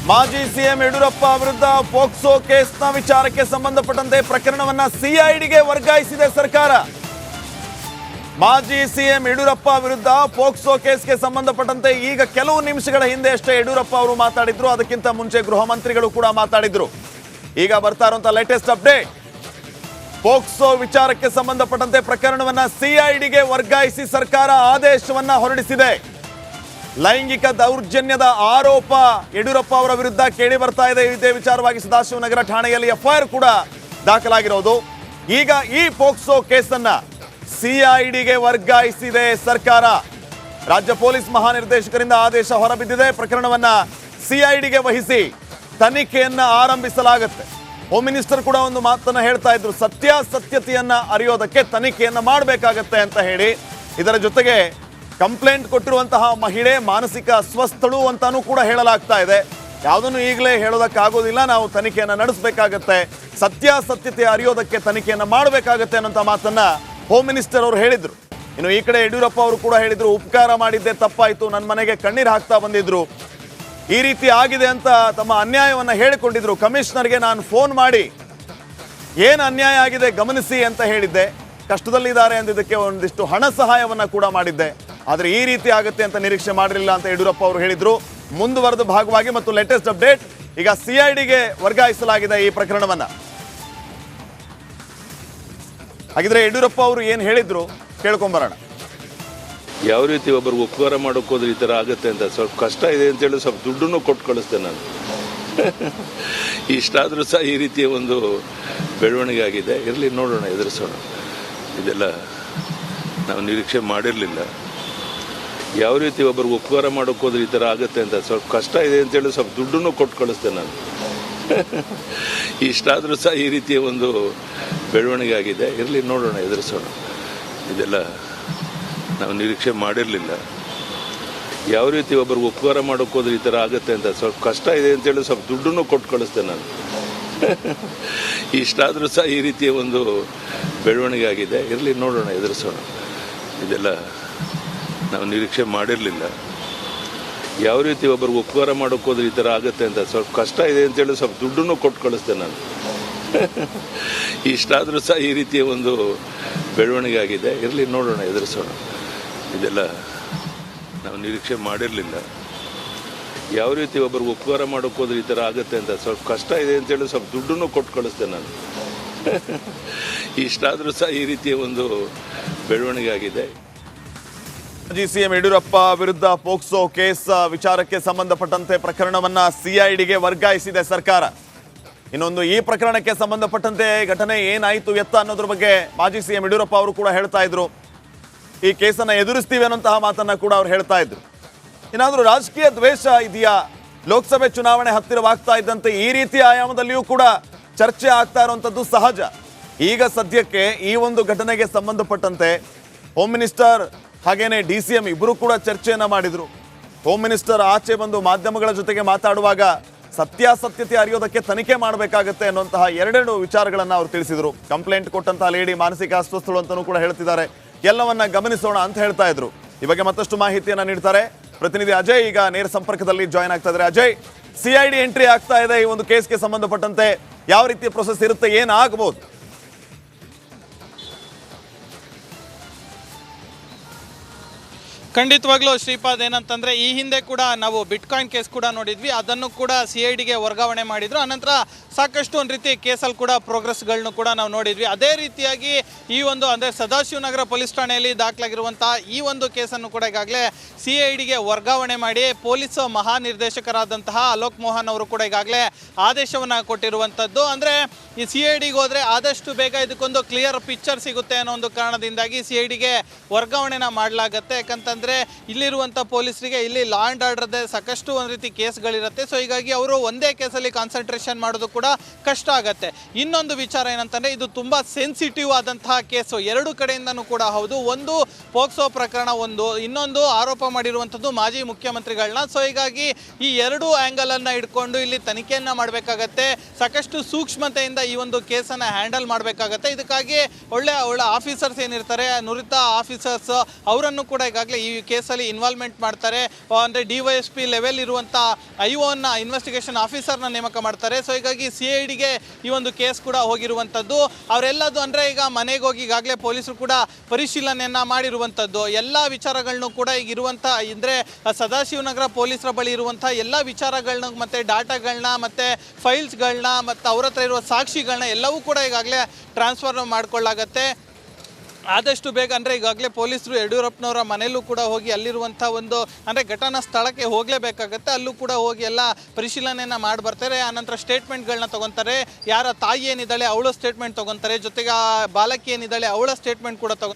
ಮಾಜಿ ಸಿಎಂ ಯಡಿಯೂರಪ್ಪ ವಿರುದ್ಧ ಪೋಕ್ಸೋ ಕೇಸ್ನ ವಿಚಾರಕ್ಕೆ ಸಂಬಂಧಪಟ್ಟಂತೆ ಪ್ರಕರಣವನ್ನ ಸಿಐಡಿಗೆ ವರ್ಗಾಯಿಸಿದೆ ಸರ್ಕಾರ. ಮಾಜಿ ಸಿಎಂ ಯಡಿಯೂರಪ್ಪ ವಿರುದ್ಧ ಪೋಕ್ಸೋ ಕೇಸ್ಗೆ ಸಂಬಂಧಪಟ್ಟಂತೆ ಈಗ ಕೆಲವು ನಿಮಿಷಗಳ ಹಿಂದೆ ಅಷ್ಟೇ ಯಡಿಯೂರಪ್ಪ ಅವರು ಮಾತಾಡಿದ್ರು. ಅದಕ್ಕಿಂತ ಮುಂಚೆ ಗೃಹ ಮಂತ್ರಿಗಳು ಕೂಡ ಮಾತಾಡಿದ್ರು. ಈಗ ಬರ್ತಾ ಇರುವಂತಹ ಲೇಟೆಸ್ಟ್ ಅಪ್ಡೇಟ್, ಪೋಕ್ಸೋ ವಿಚಾರಕ್ಕೆ ಸಂಬಂಧಪಟ್ಟಂತೆ ಪ್ರಕರಣವನ್ನ ಸಿಐಡಿಗೆ ವರ್ಗಾಯಿಸಿ ಸರ್ಕಾರ ಆದೇಶವನ್ನ ಹೊರಡಿಸಿದೆ. ಲೈಂಗಿಕ ದೌರ್ಜನ್ಯದ ಆರೋಪ ಯಡಿಯೂರಪ್ಪ ಅವರ ವಿರುದ್ಧ ಕೇಳಿ ಬರ್ತಾ ಇದೆ. ಇದೇ ವಿಚಾರವಾಗಿ ಸದಾಶಿವನಗರ ಠಾಣೆಯಲ್ಲಿ ಎಫ್ಐಆರ್ ಕೂಡ ದಾಖಲಾಗಿರೋದು. ಈಗ ಈ ಪೋಕ್ಸೋ ಕೇಸನ್ನ ಸಿಐಡಿಗೆ ವರ್ಗಾಯಿಸಿದೆ ಸರ್ಕಾರ. ರಾಜ್ಯ ಪೊಲೀಸ್ ಮಹಾನಿರ್ದೇಶಕರಿಂದ ಆದೇಶ ಹೊರಬಿದ್ದಿದೆ. ಪ್ರಕರಣವನ್ನ ಸಿಐಡಿಗೆ ವಹಿಸಿ ತನಿಖೆಯನ್ನ ಆರಂಭಿಸಲಾಗುತ್ತೆ. ಹೋಮ್ ಮಿನಿಸ್ಟರ್ ಕೂಡ ಒಂದು ಮಾತನ್ನ ಹೇಳ್ತಾ ಇದ್ರು, ಸತ್ಯಾಸತ್ಯತೆಯನ್ನ ಅರಿಯೋದಕ್ಕೆ ತನಿಖೆಯನ್ನ ಮಾಡಬೇಕಾಗತ್ತೆ ಅಂತ ಹೇಳಿ. ಇದರ ಜೊತೆಗೆ ಕಂಪ್ಲೇಂಟ್ ಕೊಟ್ಟಿರುವಂತಹ ಮಹಿಳೆ ಮಾನಸಿಕ ಅಸ್ವಸ್ಥಳು ಅಂತಾನೂ ಕೂಡ ಹೇಳಲಾಗ್ತಾ ಇದೆ. ಯಾವುದನ್ನು ಈಗಲೇ ಹೇಳೋದಕ್ಕಾಗೋದಿಲ್ಲ, ನಾವು ತನಿಖೆಯನ್ನ ನಡೆಸಬೇಕಾಗತ್ತೆ, ಸತ್ಯಾಸತ್ಯತೆ ಅರಿಯೋದಕ್ಕೆ ತನಿಖೆಯನ್ನ ಮಾಡಬೇಕಾಗತ್ತೆ ಅನ್ನೋಂಥ ಮಾತನ್ನ ಹೋಮ್ ಮಿನಿಸ್ಟರ್ ಅವರು ಹೇಳಿದ್ರು. ಇನ್ನು ಈ ಕಡೆ ಯಡಿಯೂರಪ್ಪ ಅವರು ಕೂಡ ಹೇಳಿದ್ರು, ಉಪಕಾರ ಮಾಡಿದ್ದೆ ತಪ್ಪಾಯ್ತು, ನನ್ನ ಮನೆಗೆ ಕಣ್ಣೀರು ಹಾಕ್ತಾ ಬಂದಿದ್ರು, ಈ ರೀತಿ ಆಗಿದೆ ಅಂತ ತಮ್ಮ ಅನ್ಯಾಯವನ್ನ ಹೇಳಿಕೊಂಡಿದ್ರು. ಕಮಿಷನರ್ಗೆ ನಾನು ಫೋನ್ ಮಾಡಿ ಏನು ಅನ್ಯಾಯ ಆಗಿದೆ ಗಮನಿಸಿ ಅಂತ ಹೇಳಿದ್ದೆ, ಕಷ್ಟದಲ್ಲಿದ್ದಾರೆ ಅಂದಿದ್ದಕ್ಕೆ ಒಂದಿಷ್ಟು ಹಣ ಸಹಾಯವನ್ನ ಕೂಡ ಮಾಡಿದ್ದೆ, ಆದರೆ ಈ ರೀತಿ ಆಗುತ್ತೆ ಅಂತ ನಿರೀಕ್ಷೆ ಮಾಡಿರಲಿಲ್ಲ ಅಂತ ಯಡಿಯೂರಪ್ಪ ಅವರು ಹೇಳಿದ್ರು. ಮುಂದುವರೆದ ಭಾಗವಾಗಿ ಮತ್ತು ಲೇಟೆಸ್ಟ್ ಅಪ್ಡೇಟ್, ಈಗ ಸಿಐಡಿಗೆ ವರ್ಗಾಯಿಸಲಾಗಿದೆ ಈ ಪ್ರಕರಣವನ್ನ. ಹಾಗಿದ್ರೆ ಯಡಿಯೂರಪ್ಪ ಅವರು ಏನು ಹೇಳಿದ್ರು ಕೇಳ್ಕೊಂಬರೋಣ. ಯಾವ ರೀತಿ ಒಬ್ಬರು ಉಪಕಾರ ಮಾಡೋಕೆ ಹೋದ್ರೆ ಈ ಥರ ಆಗುತ್ತೆ ಅಂತ ಸ್ವಲ್ಪ ಕಷ್ಟ ಇದೆ ಅಂತೇಳಿ ಸ್ವಲ್ಪ ದುಡ್ಡನ್ನು ಕೊಟ್ಟು ಕಳಿಸ್ತೇನೆ ನಾನು. ಇಷ್ಟಾದರೂ ಸಹ ಈ ರೀತಿಯ ಒಂದು ಬೆಳವಣಿಗೆ ಆಗಿದೆ. ಇರಲಿ, ನೋಡೋಣ, ಎದುರಿಸೋಣ. ಇದೆಲ್ಲ ನಾವು ನಿರೀಕ್ಷೆ ಮಾಡಿರಲಿಲ್ಲ. ಯಾವ ರೀತಿ ಒಬ್ಬರು ಉಪಕಾರ ಮಾಡೋಕೆ ಹೋದ್ರೆ ಈ ಥರ ಆಗುತ್ತೆ ಅಂತ ಸ್ವಲ್ಪ ಕಷ್ಟ ಇದೆ ಅಂತೇಳಿ ಸ್ವಲ್ಪ ದುಡ್ಡನ್ನು ಕೊಟ್ಟು ಕಳಿಸ್ತೇನೆ ನಾನು. ಇಷ್ಟಾದರೂ ಸಹ ಈ ರೀತಿಯ ಒಂದು ಬೆಳವಣಿಗೆ ಆಗಿದೆ. ಇರಲಿ, ನೋಡೋಣ, ಎದುರಿಸೋಣ. ಇದೆಲ್ಲ ನಾವು ನಿರೀಕ್ಷೆ ಮಾಡಿರಲಿಲ್ಲ. ಯಾವ ರೀತಿ ಒಬ್ಬರು ಉಪಕಾರ ಮಾಡೋಕೆ ಹೋದ್ರೆ ಈ ಥರ ಆಗುತ್ತೆ ಅಂತ ಸ್ವಲ್ಪ ಕಷ್ಟ ಇದೆ ಅಂತೇಳಿ ಸ್ವಲ್ಪ ದುಡ್ಡನ್ನು ಕೊಟ್ಟು ಕಳಿಸ್ತೇನೆ ನಾನು. ಇಷ್ಟಾದರೂ ಸಹ ಈ ರೀತಿಯ ಒಂದು ಬೆಳವಣಿಗೆ ಆಗಿದೆ. ಇರಲಿ, ನೋಡೋಣ, ಎದುರಿಸೋಣ. ಇದೆಲ್ಲ ನಾವು ನಿರೀಕ್ಷೆ ಮಾಡಿರಲಿಲ್ಲ. ಯಾವ ರೀತಿ ಒಬ್ಬರು ಉಪಕಾರ ಮಾಡೋಕೆ ಹೋದ್ರೆ ಈ ಥರ ಆಗುತ್ತೆ ಅಂತ ಸ್ವಲ್ಪ ಕಷ್ಟ ಇದೆ ಅಂತೇಳಿ ಸ್ವಲ್ಪ ದುಡ್ಡನ್ನು ಕೊಟ್ಟು ಕಳಿಸ್ತೇನೆ ನಾನು. ಇಷ್ಟಾದರೂ ಸಹ ಈ ರೀತಿಯ ಒಂದು ಬೆಳವಣಿಗೆ ಆಗಿದೆ. ಇರಲಿ, ನೋಡೋಣ, ಎದುರಿಸೋಣ. ಇದೆಲ್ಲ ನಾವು ನಿರೀಕ್ಷೆ ಮಾಡಿರಲಿಲ್ಲ. ಯಾವ ರೀತಿ ಒಬ್ಬರು ಉಪಕಾರ ಮಾಡೋಕೆ ಹೋದ್ರೆ ಈ ಥರ ಆಗುತ್ತೆ ಅಂತ ಸ್ವಲ್ಪ ಕಷ್ಟ ಇದೆ ಅಂತೇಳಿ ಸ್ವಲ್ಪ ದುಡ್ಡನ್ನು ಕೊಟ್ಟು ಕಳಿಸ್ತೇನೆ ನಾನು. ಇಷ್ಟಾದರೂ ಸಹ ಈ ರೀತಿಯ ಒಂದು ಬೆಳವಣಿಗೆ ಆಗಿದೆ. ಮಾಜಿ ಸಿಎಂ ಯಡಿಯೂರಪ್ಪ ವಿರುದ್ಧ ಪೋಕ್ಸೋ ಕೇಸ್ ವಿಚಾರಕ್ಕೆ ಸಂಬಂಧಪಟ್ಟಂತೆ ಪ್ರಕರಣವನ್ನ ಸಿಐಡಿಗೆ ವರ್ಗಾಯಿಸಿದೆ ಸರ್ಕಾರ. ಇನ್ನೊಂದು, ಈ ಪ್ರಕರಣಕ್ಕೆ ಸಂಬಂಧಪಟ್ಟಂತೆ ಘಟನೆ ಏನಾಯಿತು ಎತ್ತ ಅನ್ನೋದ್ರ ಬಗ್ಗೆ ಮಾಜಿ ಸಿಎಂ ಯಡಿಯೂರಪ್ಪ ಅವರು ಕೂಡ ಹೇಳ್ತಾ ಇದ್ರು. ಈ ಕೇಸನ್ನ ಎದುರಿಸ್ತೀವಿ ಅನ್ನೋಂತಹ ಮಾತನ್ನ ಕೂಡ ಅವ್ರು ಹೇಳ್ತಾ ಇದ್ರು. ಏನಾದರೂ ರಾಜಕೀಯ ದ್ವೇಷ ಇದೆಯಾ? ಲೋಕಸಭೆ ಚುನಾವಣೆ ಹತ್ತಿರವಾಗ್ತಾ ಇದ್ದಂತೆ ಈ ರೀತಿಯ ಆಯಾಮದಲ್ಲಿಯೂ ಕೂಡ ಚರ್ಚೆ ಆಗ್ತಾ ಇರುವಂಥದ್ದು ಸಹಜ. ಈಗ ಸದ್ಯಕ್ಕೆ ಈ ಒಂದು ಘಟನೆಗೆ ಸಂಬಂಧಪಟ್ಟಂತೆ ಹೋಮ್ ಮಿನಿಸ್ಟರ್ ಹಾಗೇನೆ DCM ಇಬ್ಬರು ಕೂಡ ಚರ್ಚೆಯನ್ನ ಮಾಡಿದ್ರು. ಹೋಮ್ ಮಿನಿಸ್ಟರ್ ಆಚೆ ಬಂದು ಮಾಧ್ಯಮಗಳ ಜೊತೆಗೆ ಮಾತಾಡುವಾಗ ಸತ್ಯಾಸತ್ಯತೆ ಅರಿಯೋದಕ್ಕೆ ತನಿಖೆ ಮಾಡಬೇಕಾಗತ್ತೆ ಅನ್ನುವಂತಹ ಎರಡೆರಡು ವಿಚಾರಗಳನ್ನ ಅವರು ತಿಳಿಸಿದ್ರು. ಕಂಪ್ಲೇಂಟ್ ಕೊಟ್ಟಂತಹ ಲೇಡಿ ಮಾನಸಿಕ ಅಸ್ವಸ್ಥಳು ಅಂತಾನೂ ಕೂಡ ಹೇಳ್ತಿದ್ದಾರೆ. ಎಲ್ಲವನ್ನ ಗಮನಿಸೋಣ ಅಂತ ಹೇಳ್ತಾ ಇದ್ರು. ಈ ಬಗ್ಗೆ ಮತ್ತಷ್ಟು ಮಾಹಿತಿಯನ್ನ ನೀಡ್ತಾರೆ ಪ್ರತಿನಿಧಿ ಅಜಯ್. ಈಗ ನೇರ ಸಂಪರ್ಕದಲ್ಲಿ ಜಾಯ್ನ್ ಆಗ್ತಾ ಇದ್ದಾರೆ. ಅಜಯ್, ಸಿಐಡಿ ಎಂಟ್ರಿ ಆಗ್ತಾ ಇದೆ ಈ ಒಂದು ಕೇಸ್ಗೆ ಸಂಬಂಧಪಟ್ಟಂತೆ, ಯಾವ ರೀತಿಯ ಪ್ರೊಸೆಸ್ ಇರುತ್ತೆ, ಏನಾಗಬಹುದು? ಖಂಡಿತವಾಗ್ಲೂ ಶ್ರೀಪಾದ್, ಏನಂತಂದರೆ ಈ ಹಿಂದೆ ಕೂಡ ನಾವು ಬಿಟ್ಕಾಯಿನ್ ಕೇಸ್ ಕೂಡ ನೋಡಿದ್ವಿ. ಅದನ್ನು ಕೂಡ ಸಿಐಡಿಗೆ ವರ್ಗಾವಣೆ ಮಾಡಿದ್ರು. ಅನಂತರ ಸಾಕಷ್ಟು ಒಂದು ರೀತಿ ಕೇಸಲ್ಲಿ ಕೂಡ ಪ್ರೋಗ್ರೆಸ್ಗಳನ್ನು ಕೂಡ ನಾವು ನೋಡಿದ್ವಿ. ಅದೇ ರೀತಿಯಾಗಿ ಈ ಒಂದು ಅಂದರೆ ಸದಾಶಿವನಗರ ಪೊಲೀಸ್ ಠಾಣೆಯಲ್ಲಿ ದಾಖಲಾಗಿರುವಂಥ ಈ ಒಂದು ಕೇಸನ್ನು ಕೂಡ ಈಗಾಗಲೇ ಸಿಐಡಿಗೆ ವರ್ಗಾವಣೆ ಮಾಡಿ ಪೊಲೀಸ್ ಮಹಾನಿರ್ದೇಶಕರಾದಂತಹ ಅಲೋಕ್ ಮೋಹನ್ ಅವರು ಕೂಡ ಈಗಾಗಲೇ ಆದೇಶವನ್ನು ಕೊಟ್ಟಿರುವಂಥದ್ದು. ಅಂದರೆ ಈ ಸಿಐಡಿಗೆ ಹೋದರೆ ಆದಷ್ಟು ಬೇಗ ಇದಕ್ಕೊಂದು ಕ್ಲಿಯರ್ ಪಿಕ್ಚರ್ ಸಿಗುತ್ತೆ ಅನ್ನೋ ಒಂದು ಕಾರಣದಿಂದಾಗಿ ಸಿಐಡಿಗೆ ವರ್ಗಾವಣೆನ ಮಾಡಲಾಗುತ್ತೆ. ಯಾಕಂತಂದರೆ ಇಲ್ಲಿರುವಂಥ ಪೊಲೀಸರಿಗೆ ಇಲ್ಲಿ ಲಾ ಆ್ಯಂಡ್ ಆರ್ಡರ್ದೇ ಸಾಕಷ್ಟು ಒಂದು ರೀತಿ ಕೇಸ್ಗಳಿರುತ್ತೆ. ಸೊ ಹೀಗಾಗಿ ಅವರು ಒಂದೇ ಕೇಸಲ್ಲಿ ಕಾನ್ಸಂಟ್ರೇಷನ್ ಮಾಡೋದು ಕೂಡ ಕಷ್ಟ ಆಗುತ್ತೆ. ಇನ್ನೊಂದು ವಿಚಾರ ಏನಂತಂದರೆ, ಇದು ತುಂಬ ಸೆನ್ಸಿಟಿವ್ ಆದಂತಹ ಕೇಸು ಎರಡು ಕಡೆಯಿಂದನೂ ಕೂಡ. ಹೌದು, ಒಂದು ಪೋಕ್ಸೋ ಪ್ರಕರಣ, ಇನ್ನೊಂದು ಆರೋಪ ಮಾಡಿರುವಂಥದ್ದು ಮಾಜಿ ಮುಖ್ಯಮಂತ್ರಿಗಳನ್ನ. ಸೊ ಹೀಗಾಗಿ ಈ ಎರಡು ಆ್ಯಂಗಲನ್ನು ಇಟ್ಕೊಂಡು ಇಲ್ಲಿ ತನಿಖೆಯನ್ನು ಮಾಡಬೇಕಾಗತ್ತೆ. ಸಾಕಷ್ಟು ಸೂಕ್ಷ್ಮತೆಯಿಂದ ಈ ಒಂದು ಕೇಸನ್ನು ಹ್ಯಾಂಡಲ್ ಮಾಡಬೇಕಾಗತ್ತೆ. ಇದಕ್ಕಾಗಿ ಒಳ್ಳೆ ಆಫೀಸರ್ಸ್ ಏನಿರ್ತಾರೆ, ನುರಿತ ಆಫೀಸರ್ಸ್, ಅವರನ್ನು ಕೂಡ ಈಗಾಗಲೇ ಈ ಈ ಕೇಸಲ್ಲಿ ಇನ್ವಾಲ್ವ್ಮೆಂಟ್ ಮಾಡ್ತಾರೆ. ಅಂದರೆ DYSP ಲೆವೆಲ್ ಇರುವಂಥ IOನ ಇನ್ವೆಸ್ಟಿಗೇಷನ್ ಆಫೀಸರ್ನ ನೇಮಕ ಮಾಡ್ತಾರೆ. ಸೊ ಹೀಗಾಗಿ CIDಗೆ ಈ ಒಂದು ಕೇಸ್ ಕೂಡ ಹೋಗಿರುವಂಥದ್ದು. ಅವರೆಲ್ಲದು ಅಂದರೆ ಈಗ ಮನೆಗೆ ಹೋಗಿ ಈಗಾಗಲೇ ಪೊಲೀಸರು ಕೂಡ ಪರಿಶೀಲನೆಯನ್ನು ಮಾಡಿರುವಂಥದ್ದು. ಎಲ್ಲ ವಿಚಾರಗಳನ್ನು ಕೂಡ ಈಗ ಇರುವಂಥ ಅಂದರೆ ಸದಾಶಿವನಗರ ಪೊಲೀಸರ ಬಳಿ ಇರುವಂಥ ಎಲ್ಲ ವಿಚಾರಗಳನ್ನ ಮತ್ತು ಡಾಟಾಗಳನ್ನ ಮತ್ತು ಫೈಲ್ಸ್ಗಳನ್ನ ಮತ್ತು ಅವ್ರ ಹತ್ರ ಇರುವ ಸಾಕ್ಷಿಗಳನ್ನ ಎಲ್ಲವೂ ಕೂಡ ಈಗಾಗಲೇ ಟ್ರಾನ್ಸ್ಫರ್ ಮಾಡಿಕೊಳ್ಳಾಗತ್ತೆ. ಆದಷ್ಟು ಬೇಗ ಅಂದರೆ ಈಗಾಗಲೇ ಪೊಲೀಸರು ಯಡಿಯೂರಪ್ಪನವರ ಮನೆಯಲ್ಲೂ ಕೂಡ ಹೋಗಿ ಅಲ್ಲಿರುವಂಥ ಒಂದು ಅಂದರೆ ಘಟನಾ ಸ್ಥಳಕ್ಕೆ ಹೋಗಲೇಬೇಕಾಗತ್ತೆ. ಅಲ್ಲೂ ಕೂಡ ಹೋಗಿ ಎಲ್ಲ ಪರಿಶೀಲನೆಯನ್ನು ಮಾಡಿ ಬರ್ತಾರೆ. ಆನಂತರ ಸ್ಟೇಟ್ಮೆಂಟ್ಗಳನ್ನ ತೊಗೊತಾರೆ. ಯಾರ ತಾಯಿ ಏನಿದ್ದಾಳೆ ಅವಳ ಸ್ಟೇಟ್ಮೆಂಟ್ ತೊಗೊತಾರೆ, ಜೊತೆಗೆ ಆ ಬಾಲಕಿ ಏನಿದ್ದಾಳೆ ಅವಳ ಸ್ಟೇಟ್ಮೆಂಟ್ ಕೂಡ